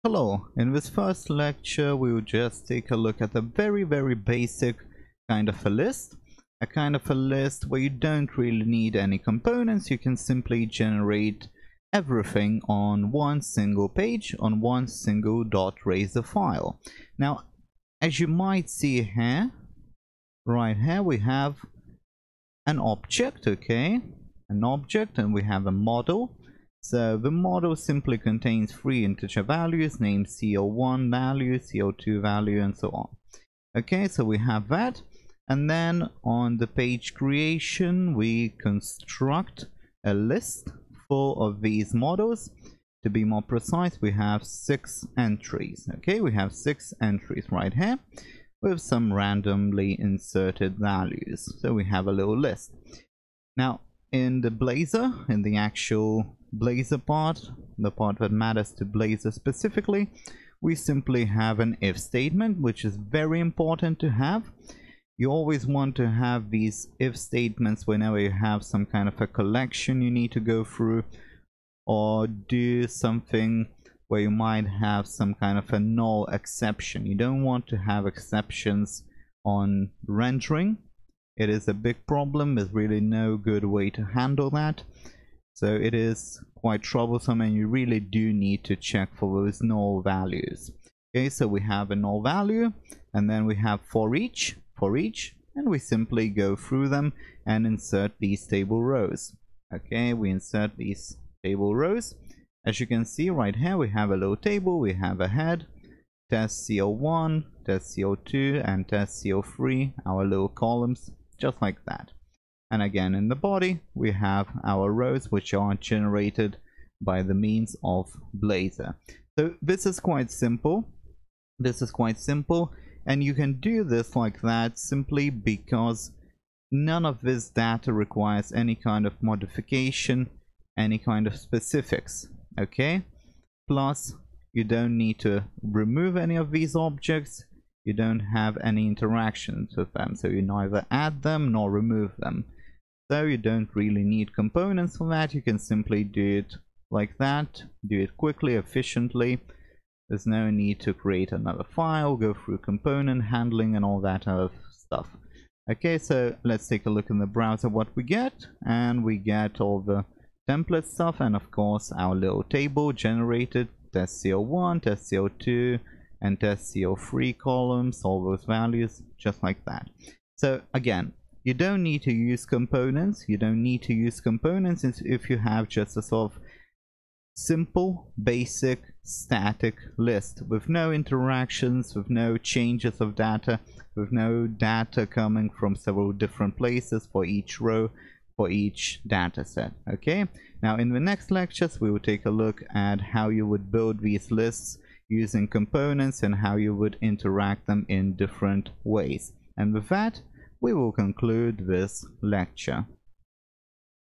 Hello, in this first lecture we will just take a look at a very basic kind of a list. A kind of a list where you don't really need any components. You can simply generate everything on one single page, on one single .razor file. Now, as you might see here, right here we have an object, okay? An object, and we have a model. So the model simply contains three integer values, named CO1 value, CO2 value, and so on. Okay, so we have that. And then on the page creation, we construct a list full of these models. To be more precise, we have 6 entries. Okay, we have 6 entries right here with some randomly inserted values. So we have a little list. Now, in the Blazor, in the actual Blazor part, the part that matters to Blazor specifically, we simply have an if statement, which is very important to have. You always want to have these if statements whenever you have some kind of a collection you need to go through, or do something where you might have some kind of a null exception. You don't want to have exceptions on rendering. It is a big problem. There's really no good way to handle that. So it is quite troublesome, and you really do need to check for those null values. Okay, so we have a null value, and then we have for each, and we simply go through them and insert these table rows. Okay, we insert these table rows. As you can see right here, we have a little table. We have a head, test CO1, test CO2, and test CO3, our little columns, just like that. And again, in the body, we have our rows, which are generated by the means of Blazor. So this is quite simple. This is quite simple, and you can do this like that simply because none of this data requires any kind of modification, any kind of specifics. Okay, plus you don't need to remove any of these objects. You don't have any interactions with them, so you neither add them nor remove them. So you don't really need components for that. You can simply do it like that, do it quickly, efficiently. There's no need to create another file, go through component handling and all that other stuff. Okay, so let's take a look in the browser what we get, and we get all the template stuff, and of course our little table generated, test CO1, test CO2, and test CO3 columns, all those values, just like that. So again, you don't need to use components. You don't need to use components if you have just a sort of simple, basic, static list with no interactions, with no changes of data, with no data coming from several different places for each row, for each data set. Okay, now in the next lectures we will take a look at how you would build these lists using components and how you would interact them in different ways. And with that, we will conclude this lecture.